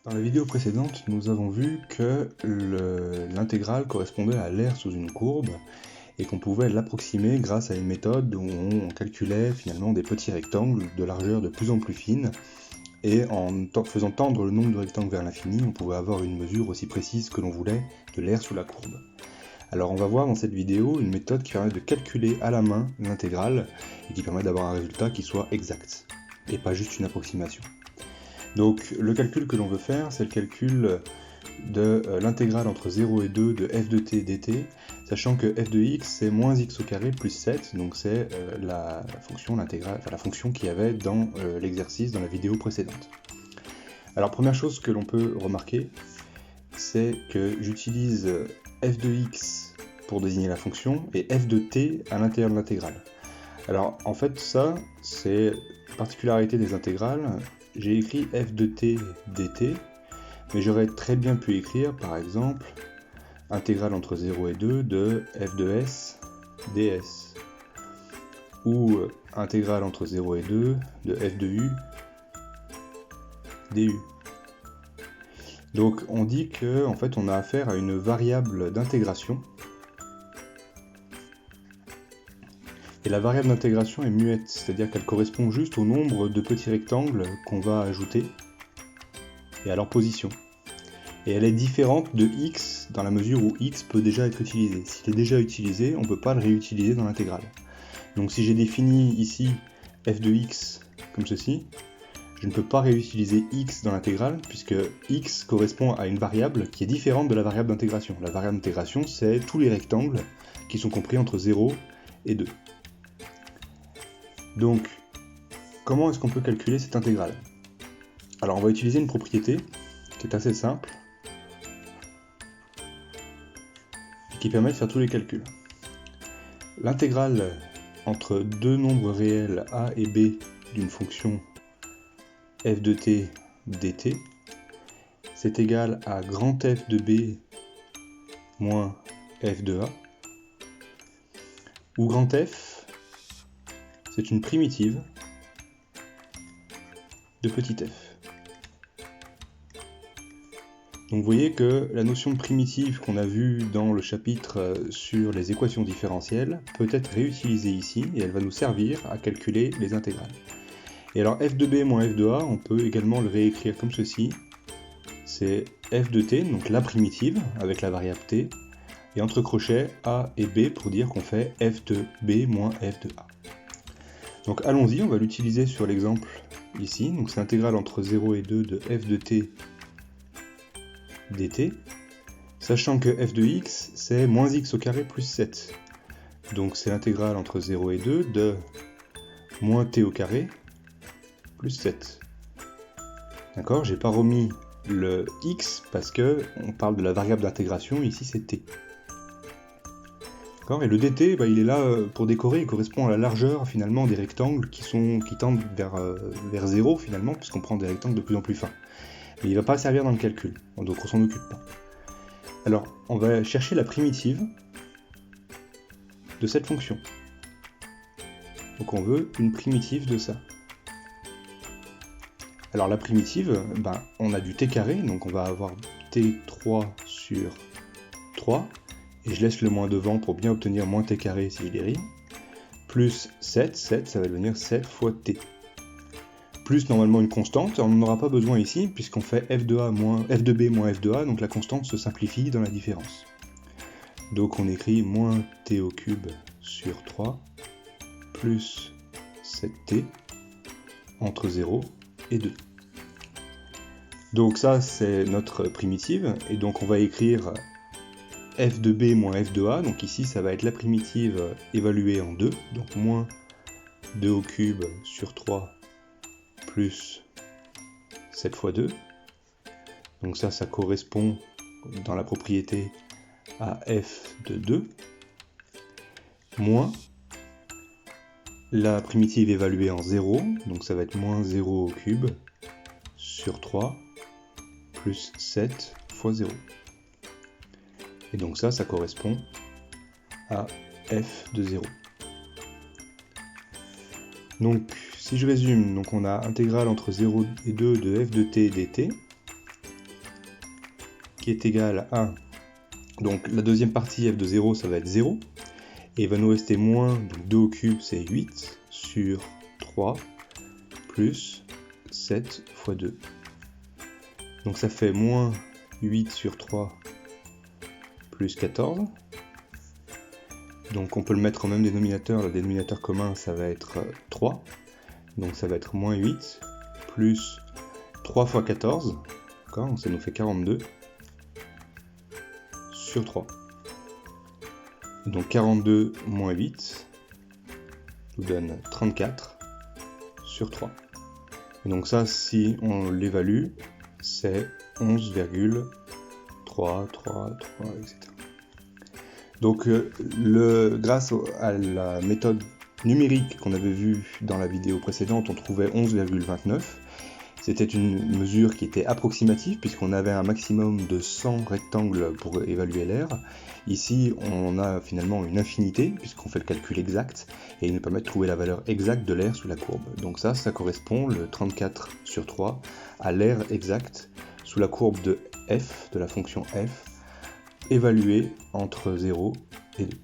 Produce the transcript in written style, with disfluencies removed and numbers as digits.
Dans la vidéo précédente, nous avons vu que l'intégrale correspondait à l'aire sous une courbe et qu'on pouvait l'approximer grâce à une méthode où on calculait finalement des petits rectangles de largeur de plus en plus fine et en faisant tendre le nombre de rectangles vers l'infini, on pouvait avoir une mesure aussi précise que l'on voulait de l'aire sous la courbe. Alors on va voir dans cette vidéo une méthode qui permet de calculer à la main l'intégrale et qui permet d'avoir un résultat qui soit exact et pas juste une approximation. Donc le calcul que l'on veut faire, c'est le calcul de l'intégrale entre 0 et 2 de f de t dt, sachant que f de x c'est moins x au carré plus 7, donc c'est la fonction qu'il y avait dans l'exercice dans la vidéo précédente. Alors première chose que l'on peut remarquer, c'est que j'utilise f de x pour désigner la fonction et f de t à l'intérieur de l'intégrale. Alors en fait ça, c'est une particularité des intégrales. J'ai écrit f de t dt, mais j'aurais très bien pu écrire par exemple intégrale entre 0 et 2 de f de s ds, ou intégrale entre 0 et 2 de f de u du. Donc on dit que en fait on a affaire à une variable d'intégration. Et la variable d'intégration est muette, c'est-à-dire qu'elle correspond juste au nombre de petits rectangles qu'on va ajouter et à leur position. Et elle est différente de x dans la mesure où x peut déjà être utilisé. S'il est déjà utilisé, on ne peut pas le réutiliser dans l'intégrale. Donc si j'ai défini ici f de x comme ceci, je ne peux pas réutiliser x dans l'intégrale puisque x correspond à une variable qui est différente de la variable d'intégration. La variable d'intégration, c'est tous les rectangles qui sont compris entre 0 et 2. Donc, comment est-ce qu'on peut calculer cette intégrale? Alors on va utiliser une propriété qui est assez simple et qui permet de faire tous les calculs. L'intégrale entre deux nombres réels a et b d'une fonction f de t dt, c'est égal à grand F de b moins f de a, où grand F c'est une primitive de petit f. Donc vous voyez que la notion de primitive qu'on a vue dans le chapitre sur les équations différentielles peut être réutilisée ici et elle va nous servir à calculer les intégrales. Et alors f de b moins f de a, on peut également le réécrire comme ceci. C'est f de t, donc la primitive avec la variable t, et entre crochets a et b pour dire qu'on fait f de b moins f de a. Donc allons-y, on va l'utiliser sur l'exemple ici, donc c'est l'intégrale entre 0 et 2 de f de t dt, sachant que f de x c'est moins x au carré plus 7. Donc c'est l'intégrale entre 0 et 2 de moins t au carré plus 7. D'accord, j'ai pas remis le x parce que on parle de la variable d'intégration, ici c'est t. Et le dt, il est là pour décorer, il correspond à la largeur finalement des rectangles qui tendent vers 0 finalement, puisqu'on prend des rectangles de plus en plus fins. Mais il ne va pas servir dans le calcul, donc on s'en occupe pas. Alors, on va chercher la primitive de cette fonction. Donc on veut une primitive de ça. Alors la primitive, on a du t carré, donc on va avoir t3 sur 3, et je laisse le moins devant pour bien obtenir moins t carré si je dérive, plus 7, ça va devenir 7 fois t. Plus normalement une constante, on n'en aura pas besoin ici, puisqu'on fait f de b moins f de a, donc la constante se simplifie dans la différence. Donc on écrit moins t au cube sur 3, plus 7t, entre 0 et 2. Donc ça c'est notre primitive, et donc on va écrire f de b moins f de a, donc ici ça va être la primitive évaluée en 2, donc moins 2 au cube sur 3 plus 7 fois 2, donc ça correspond dans la propriété à f de 2, moins la primitive évaluée en 0, donc ça va être moins 0 au cube sur 3 plus 7 fois 0. Et donc ça correspond à f de 0. Donc si je résume, donc on a intégrale entre 0 et 2 de f de t dt, qui est égal à, donc la deuxième partie f de 0, ça va être 0, et il va nous rester moins, donc 2 au cube, c'est 8, sur 3, plus 7 fois 2. Donc ça fait moins 8 sur 3, plus 14. Donc on peut le mettre au même dénominateur, le dénominateur commun, ça va être 3. Donc ça va être moins 8, plus 3 fois 14, d'accord, ça nous fait 42, sur 3. Donc 42 moins 8 nous donne 34 sur 3. Et donc ça, si on l'évalue, c'est 11,333, etc. Donc grâce à la méthode numérique qu'on avait vue dans la vidéo précédente, on trouvait 11,29. C'était une mesure qui était approximative puisqu'on avait un maximum de 100 rectangles pour évaluer l'aire. Ici, on a finalement une infinité puisqu'on fait le calcul exact et il nous permet de trouver la valeur exacte de l'aire sous la courbe. Donc ça correspond, le 34 sur 3, à l'aire exacte sous la courbe de f, de la fonction f, évaluée entre 0 et 2.